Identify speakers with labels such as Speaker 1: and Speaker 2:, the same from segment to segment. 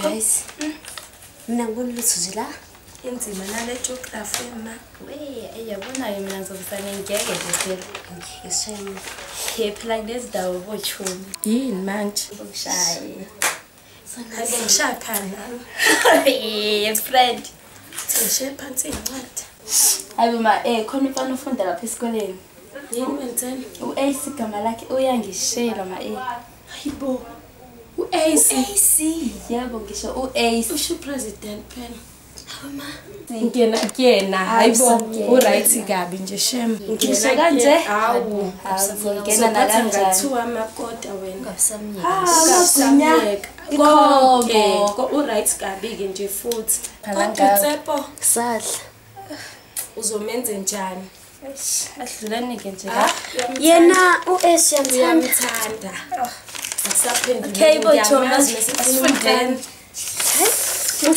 Speaker 1: Guys, nangibona lutho nje la
Speaker 2: inzima nale geography ma
Speaker 1: yabona mina ngizofana ngeke nje ngishayini phela kulezindawo bochumi
Speaker 2: yini manje
Speaker 1: ukushaye
Speaker 2: ake ngishakana
Speaker 1: friend
Speaker 2: sishe phansi incwadi
Speaker 1: hayi ma khona umfana ufunda lapha esikoleni
Speaker 2: yini wenzeni
Speaker 1: uAce igama lakhe uyangishela ma
Speaker 2: hayibo uAce
Speaker 1: yebo ngisho uAce
Speaker 2: usho president phela hawuma ngena
Speaker 1: hayibo
Speaker 2: uright kabi nje shem
Speaker 1: ngisho kanje
Speaker 2: hawu
Speaker 1: ngena nakanjani
Speaker 2: ngathiwa amakoda wena
Speaker 1: ngasamnyeka
Speaker 2: ko uright kabi ke nje futhi
Speaker 1: phalanga sadla
Speaker 2: uzomenze njani
Speaker 1: adlulani ke nje
Speaker 3: yena uAce
Speaker 2: yamthanda
Speaker 1: okay bothoma asifundeni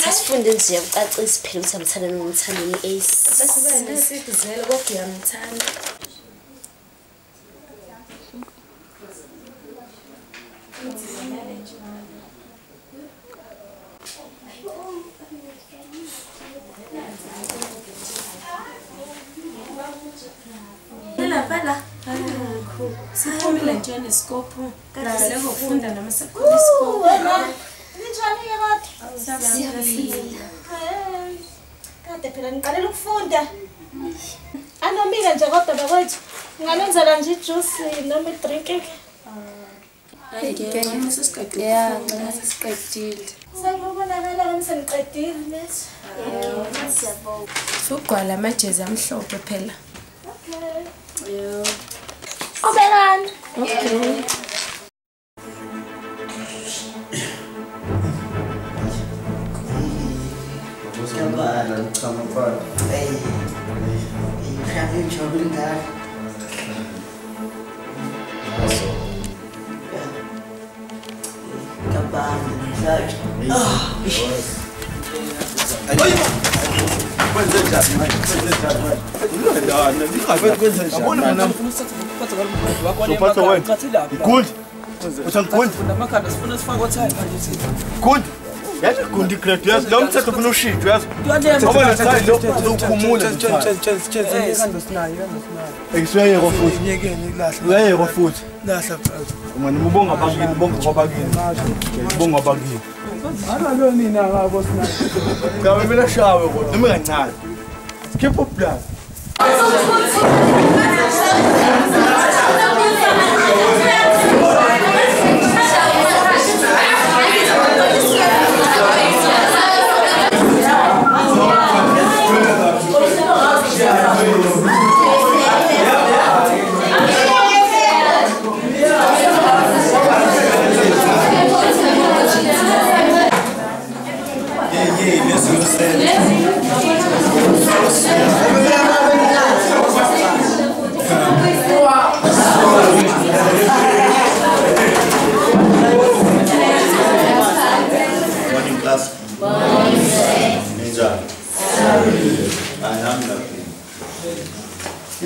Speaker 3: Asifunde nje ucacisa phela ukuthi amthanda nomthanda uAce
Speaker 2: bese nesikuzela kodwa yamthanda phela siphumile nje nesikopho la lokufunda noma sekhona isikopho
Speaker 3: Ninjani kodwa?
Speaker 2: siyabili
Speaker 3: Kade phela niqalela ukufunda. Anomile nje kodwa bakwethu. Ngalenzela nje ijuice noma idrink.
Speaker 2: ngeke sesiqedile
Speaker 1: yeah sesiqedile
Speaker 3: Sayibonakala ngiseniqedile lethi.
Speaker 1: siyabonga
Speaker 2: ugqwala amajezi amhlophe phela
Speaker 1: yo
Speaker 3: Obelani?
Speaker 2: okay
Speaker 4: Yazi kundi create yazi lo mthetho ufuna ushintshwe yazi ngoba lesayini lo ukhumula ekisweyeko futhi uyayeko futhi lahla manje ubonga bakini bonke kwabakini ubonga bakini ana lo nina ngabo sina ngabe mina shawe kodwa noma kancane skip up plan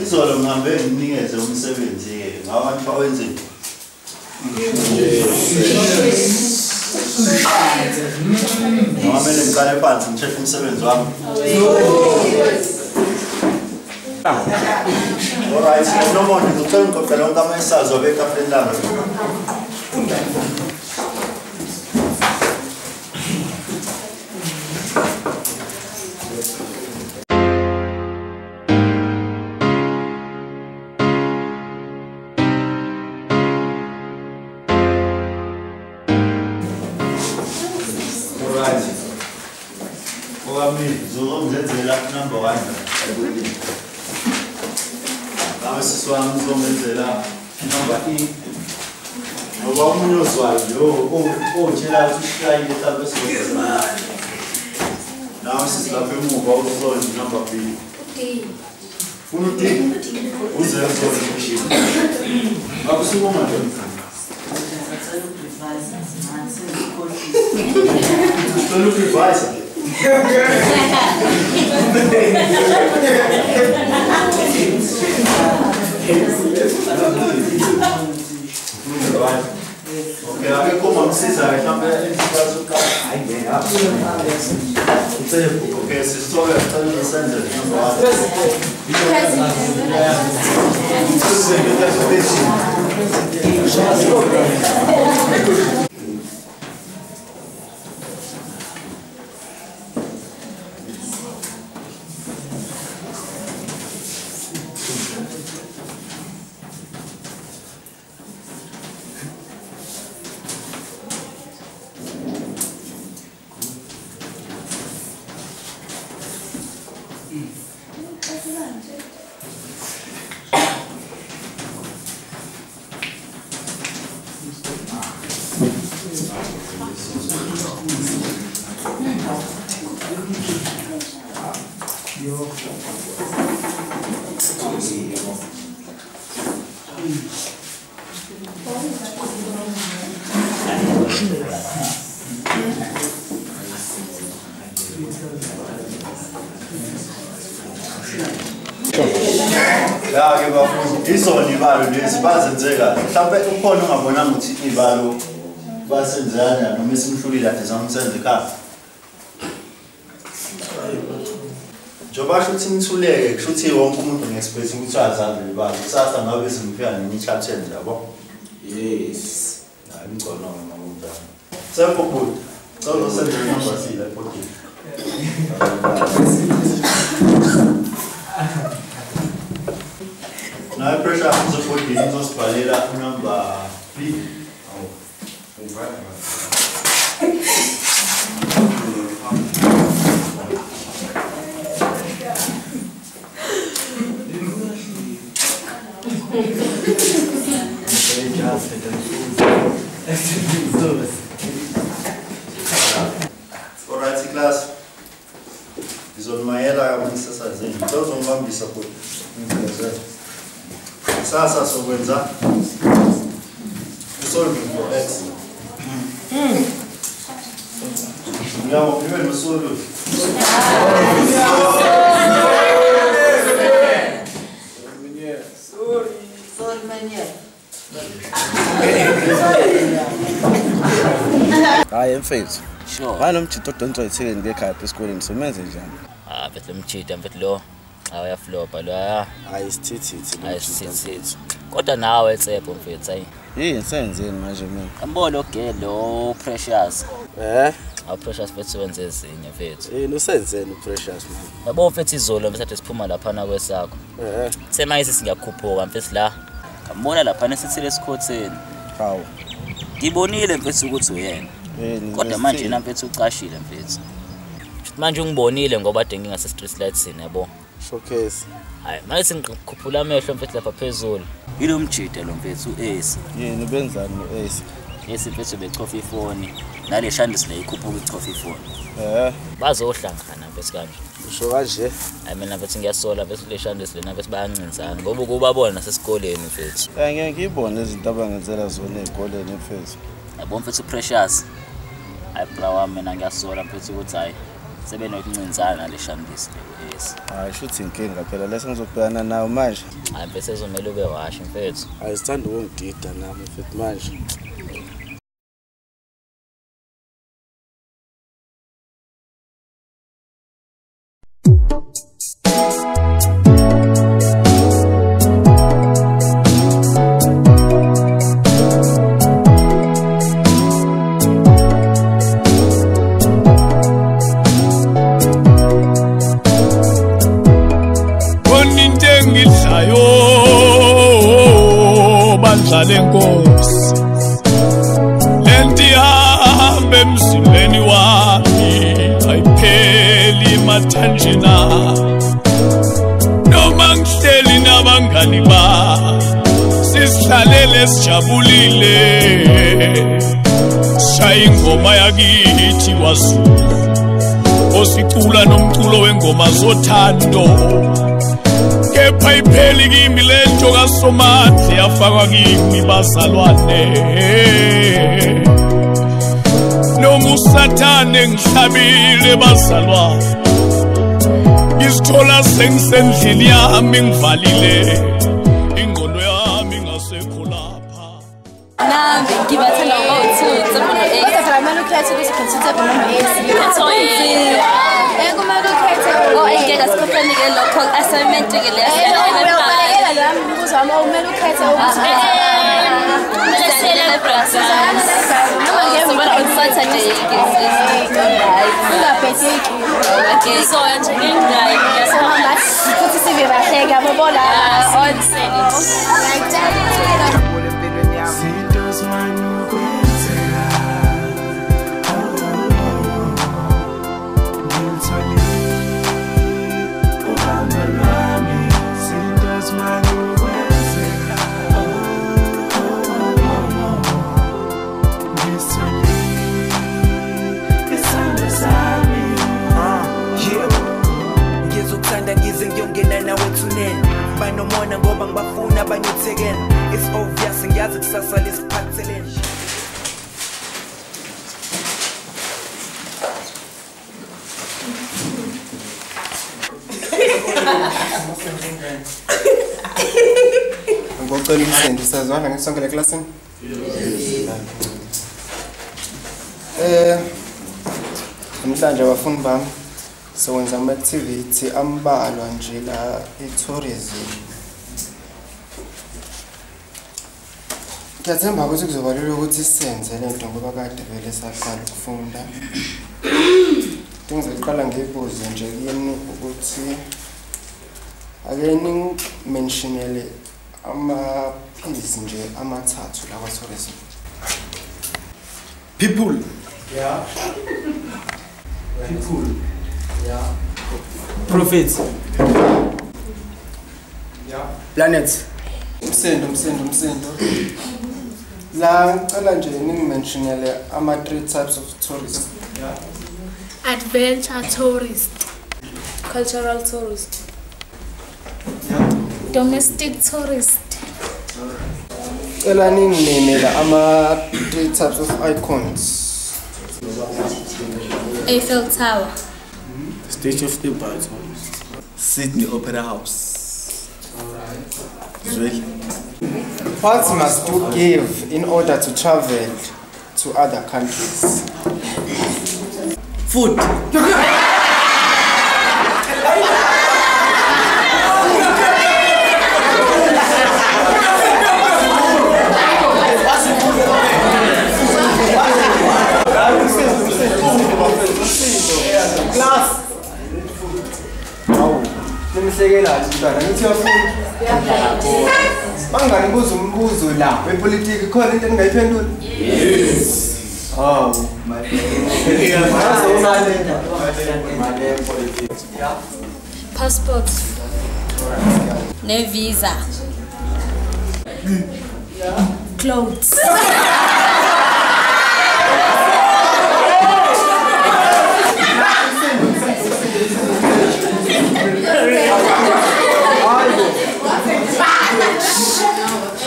Speaker 5: Izolo ngihambe nginikeze umsebenzi ke ngabantu bawenze Ngamele ngiqale phansi ngicheck umsebenzi wami. Alright, no more ngicela ngikhokhela wonke amasazi wabekafeni lami. Alright. Zulu ngenzela number 1. Lami siswami ngizomenzela number E. Ngoba umunye ozwayo lo otshela ukuthi ushayile mhlawumbe sizobona. Lami sisilapha emuva uzonje number B. Funa uthi uzenzo ngishilo. Akusukuma nje. Solo revise. Okay, aqui como precisa, então é isso que okay, se estou gastando no centro, não Ya ke bafundi izona ibalo lezi bazenzeka mhlawumbe ukhona ungabonanga ukuthi ibalo basenzana noma isimhlulile ade zamsenze ekhaya njoba shuthi ngithuleke kushuthi wonke umuntu ngiexpect ukuthi azazi ibalo kusasa ngabe simfika nenye chapter nje yabo yes hayi ngcono ngomuntu sepho good colo senze number C la poti na pressure hapo kwa hizo spalera number 3 au alright class izonmayela kabisa sasa ngizongibambisa futhi sasa sokwenza solving for x ngiyabo niwe nosolu
Speaker 4: hayi mfethu sure wena umthito odontswa ithekeni ngekhaya esikoleni somenze njani
Speaker 6: mfethu umthito mfethu lo awuyaflopa lo
Speaker 4: ayisithithi
Speaker 6: kodwa nawe etsepho mfethu hayi
Speaker 4: yini senzeni manje mina
Speaker 6: ambolo ogelo precious precious mfethu wenze ezinye mfethu
Speaker 4: yini usenzeni precious man
Speaker 6: yabo mfethu izolo mfethu siphuma lapha na kwesakho sema yisi singakhuphuka mfethu la ngambona lapha nesithile esikhotheni
Speaker 4: hawu
Speaker 6: ngibonile mfethu ukuthi uyena kodwa manje na mfethu ucashile mfethu manje ungibonile ngoba ade ngingase street lights yabo
Speaker 4: showcase
Speaker 6: hayi manje singikhuphula amehlo mfethu lapha phezulu yilo mjide lo mfethu uAce
Speaker 4: yini benzani noAce
Speaker 6: yesi mfethu bechofa ifoni nale shandisi la ikhuphuka ichofa ifoni bazohlangana mfethu kanje
Speaker 4: usho kanje
Speaker 6: hayi mina mfethu ngiyasola mfethu le shandisi lena mfethu bayancinzana ngoba kubabona nasesikoleni mfethu
Speaker 4: ngeke ngibone izinto abangenzela zona ezikoleni mfethu
Speaker 6: yabo mfethu precious hayi bra mina ngiyasola mfethu ukuthi hayi sebenokuncinzana le shandisi le yes
Speaker 4: hayi shuthi inkinga phela lese ngizobhekana nawo manje
Speaker 6: hayi mfethu ezomela ube washe mfethu
Speaker 4: ayisithanda ukungidida nami mfethu manje
Speaker 7: Lenkosi lenti hambe emzimbeni wami ayipheli mathanjena noma ngihleli nabangani ba sisihlalele sijabulile shaya ingoma yakithi waZulu osicula nomculo wengoma zothando kepha ipheli kimi lento kaSomandla yafakwa kimi bazalwane noma usathane ngihlabile bazalwane ngizithola sengisendlini yami ngivalile ingqondo yami ngasekho lapha
Speaker 1: Lami ngibathela ngo-2 kodwa kumele ukhethe ukuthi ukhethe noma kumele ukhethe ngeke sikhopheni-ke lokho assignment-ke leyo umbuzo wami kumele ukhethe noma on Saturday ngizoya nje ngendayi futhi sibe bahle ngiyabona
Speaker 8: banomona ngoba ngibafuna abanyethekene it's obvious ngiyazi kusasa lesiphathelene
Speaker 9: ngicela umsebenzi sazwana ngesonke le classini namhlanje abafundi bami sowenza ama-activity ambalwa nje la i-tourism. Ngiyathemba ukuthi kuzoba lula ukuthi senze lento ngoba kade vele saqala ukufunda. Ngizoqala ngibuze nje kini ukuthi ake ningimentionele amaphilisi nje amathathu la kwa-tourism.
Speaker 4: People. Yeah. People. Yeah.
Speaker 10: Prophets.
Speaker 4: Yeah.
Speaker 10: Planets.
Speaker 9: Umsendo. La ngicela nje ningimentionele ama-3 types of tourism.
Speaker 4: Yeah.
Speaker 3: Adventure tourist,
Speaker 1: cultural tourist,
Speaker 3: domestic tourist.
Speaker 9: Ngicela ninginimele ama-3 types of icons.
Speaker 3: Eiffel Tower,
Speaker 10: Statue of Liberty,
Speaker 4: Sydney Opera House. Really?
Speaker 9: What must you give in order to travel to other countries?
Speaker 10: food.
Speaker 9: Class. Awu, nimhlekela mntwana, ngithi uyafunda. Mangani buza umbuzo la, wepolitiki khona into engayiphendula? Yes. Oh, my
Speaker 3: passport,
Speaker 1: ne visa,
Speaker 3: clothes.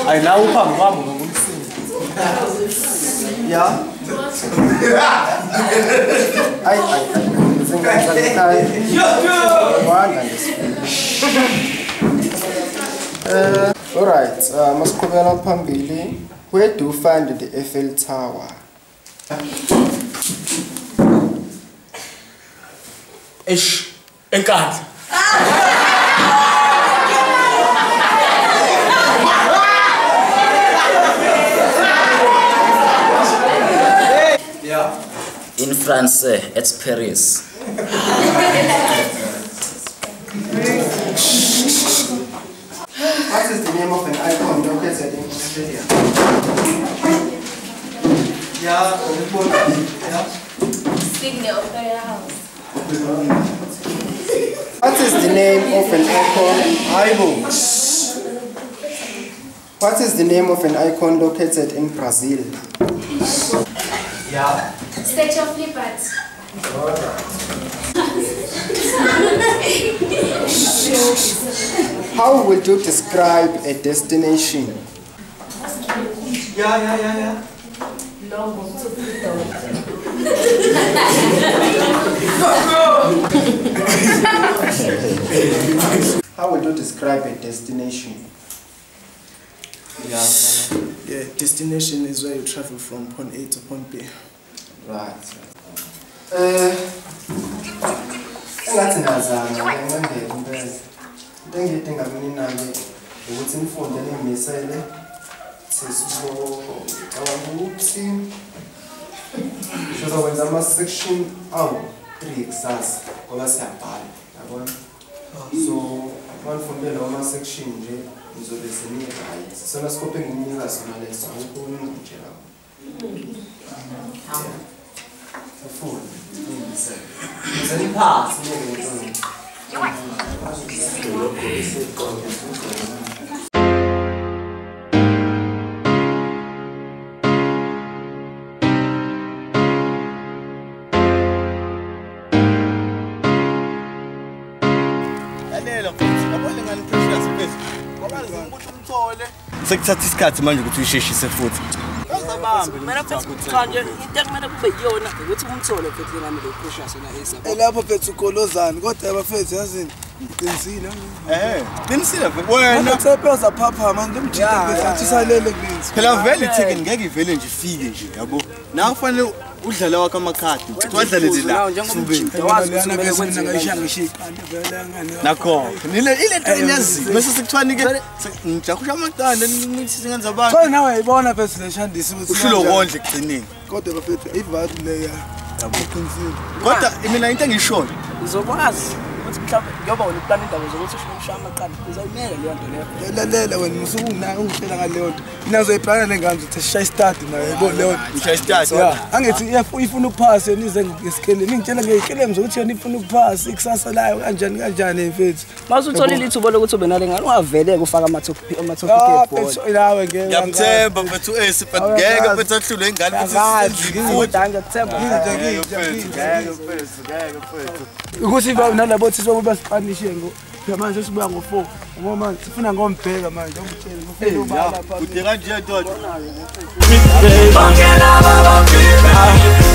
Speaker 9: Ay la uphambi kwami ngomsindo. Yeah. Ay. All right. Masiqhubeka phambili. Where do you find the Eiffel Tower?
Speaker 10: Enkandla.
Speaker 6: In France, it's Paris.
Speaker 9: What is the name of an icon located in Australia? Yeah.
Speaker 1: Signal of the house.
Speaker 9: What is the name of an icon? What is the name of an icon located in Brazil? Yeah.
Speaker 1: Statue of Liberty.
Speaker 9: How would you describe a destination? Yeah. How would you describe a destination?
Speaker 10: Yeah, destination is where you travel from point A to point B.
Speaker 9: Right. Engathi nazana ngengqondela impela. Into engidinga mina ke ukuthi nifunde ningimisele sesibo ukuthi sizokwenza ama section awu 3 kusasa ngoba siyabhala yabona. So manifunde lawo ama section nje nizobe seniye right. Sona scope engininika sona leso ukubona nje lapho. Full. Then pass.
Speaker 4: Sekuthatha isikhathi manje ukuthi uyisheshise futhi.
Speaker 10: Lapho phethu ukolozana kodwa abafethu yazini uqinisile
Speaker 4: qinisile wena
Speaker 10: sepheza phapha manje umjike athi salele kulinzi
Speaker 4: phela vele ithekeni ngeke ivele nje ifike nje yabo nawe kufanele udlala wakho amakhadi uthi wadlalele la nakho ile trainers bese sikuthiwani ke ngijakhusha amaqanda nithi singenza abantu
Speaker 10: cha nawe uyibona phethu leshandisi ukuthi
Speaker 4: ushilo kondle kugcineni
Speaker 10: kodwa bafethu ivali leya yabuqinisile
Speaker 4: kodwa mina into engishoyo
Speaker 11: uzokwazi ukuthi mhlawumbe ngiyoba wena plan indaba zokuthi ushaya amaqanda uzayimela leyo nto leyo
Speaker 10: lalela wena usuku una ungitshela ngaleyo nto mina uzoyiplana lengane ukuthi sishaya start nayo yebo leyo nto
Speaker 4: sishaya start
Speaker 10: angithi ifuna ukuphasa yena ize ngesikele ngitshela ngeyikele mzokuthi yena ifuna ukuphasa ikusasa layo kanjani mfethu
Speaker 11: masutholile ithubo lokuthi ube nale ngane ungavele kufaka amathopiki ebhola
Speaker 10: nawe ngeke
Speaker 4: ngiyamthemba mfethu but ngeke mfethu ahlulwe ingane
Speaker 10: ukuthi nalabo thi basiqanishe manje sibuya ngo4 ngoba sifuna ngombheka manje ngokutshela ngofela ubala lapha
Speaker 4: udeka nje dodo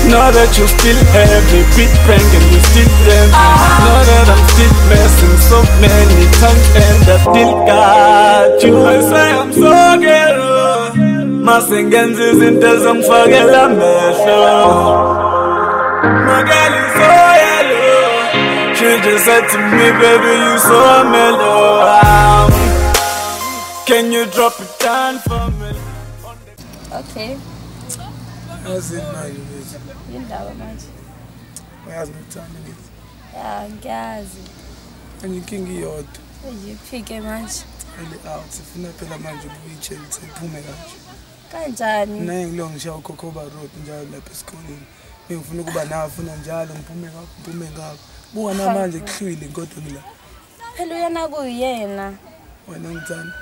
Speaker 7: know that you still have me beat prank and you still dance know that I'm still messing so many times and I still got you I say I'm so ghetto masengenza izinto ezongifakela amehlo magali so yellow she just said to me baby you so mellow can you drop it down for me
Speaker 1: okay
Speaker 10: azini manje
Speaker 1: indaba manje
Speaker 10: uyazi ngikuthanda ngithi
Speaker 1: ngiyazi
Speaker 10: angikingi iyodwa
Speaker 1: yiphike manje
Speaker 10: out sifuna phela manje ukuyitshela ukuthi iphume
Speaker 1: kanjani
Speaker 10: naye ngilo ngishaya uKhokoba Road njalo lapha esikoleni ngifuna ukuba nawe ufuna njalo ngiphume ngapha buka namanje kuhlwile kodwa ngila
Speaker 1: phela uyena kuyena
Speaker 10: wena ngithanda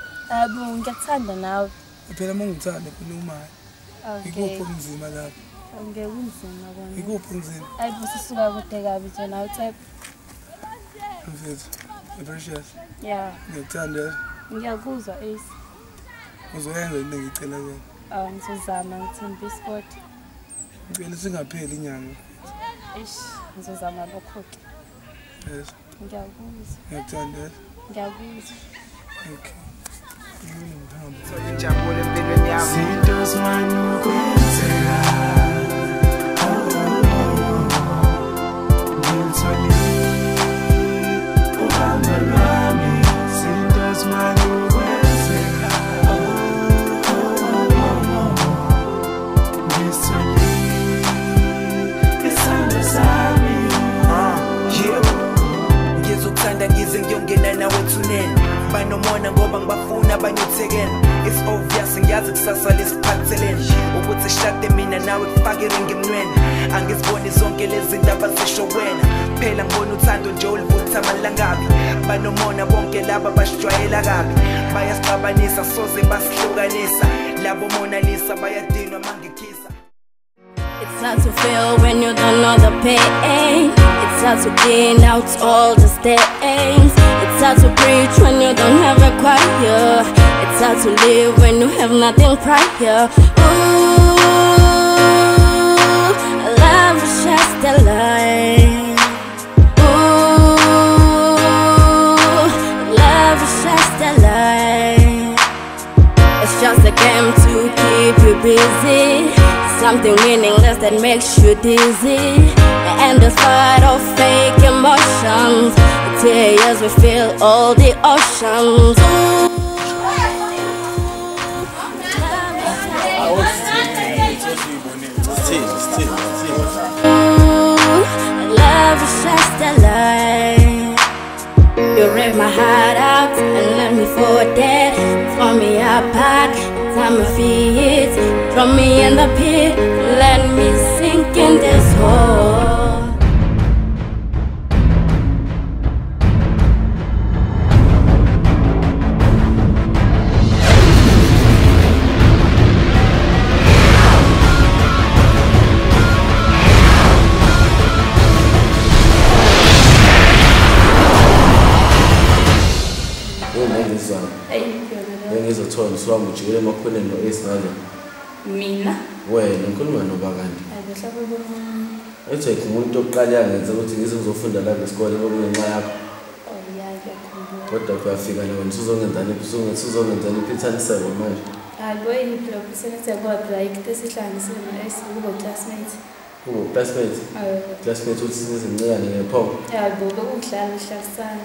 Speaker 1: ngiyakuthanda nawe
Speaker 10: phela mangithanda kunomali ikuphi okunzima lapha
Speaker 1: ngeke kunzima kona
Speaker 10: ikuphi okunzima
Speaker 1: hayi busisuka kude kabi nje nawe type
Speaker 10: mfethu precious
Speaker 1: ngikuthanda ngiyakuzwa ace
Speaker 10: uzoyenza into engicela kuwena
Speaker 1: ngizozama ngithemba isport
Speaker 10: ngicela singapheli inyanga
Speaker 1: ngizozama lokho-ke ngiyakuzwa ngiyakuzwa
Speaker 10: okay
Speaker 8: injabulo empilweni yami
Speaker 7: zinto zimanukwenzeka
Speaker 8: banomona ngoba ngibafuna abanyuthekene. It's obvious ngiyazi kusasa lesiphathelene ukuthi shade mina nawe kufake iringi emnweni. Angiziboni zonke lezi zinto abazisho wena, phela ngibona uthando nje oluvutha amalangabi. Banomona bonke laba basijwayela kabi, bayasixabanisa soze basihlukanisa. Labo Mona Lisa bayadinwa mangikhisa.
Speaker 1: It's hard to feel when you don't know the pain. It's hard to clean out all the stains. It's hard to preach when you don't have a choir. It's hard to live when you have nothing prior. Ooh, love is just a lie. Ooh, love is just a lie. It's just a game to keep you busy, something meaningless that makes you dizzy. And despite of fake emotions, tears will fill all the oceans. Love is just a lie. You rip my heart out and let me forget. Throw me apart, time my feet. Throw me in the pit, let me sink in this hole.
Speaker 12: Ngizothola swami ujikele emakhoneni no-ace ngale.
Speaker 1: Mina?
Speaker 12: Wena ngikhuluma noba kanti. Ethi umuntu oqala yangenza ukuthi ngizofunda la ngesikole ngoba ngenxa yakho. Kodwa kuyafika la wena usuzongenzani iphithaniselo manje.
Speaker 1: Hayi iblog senze kodwa ikutesihlanganisile no-ace kubo classmates.
Speaker 12: Kubo classmates? Classmates uthi sizincane ngepho.
Speaker 1: Yabo bekudlala ihlalisana.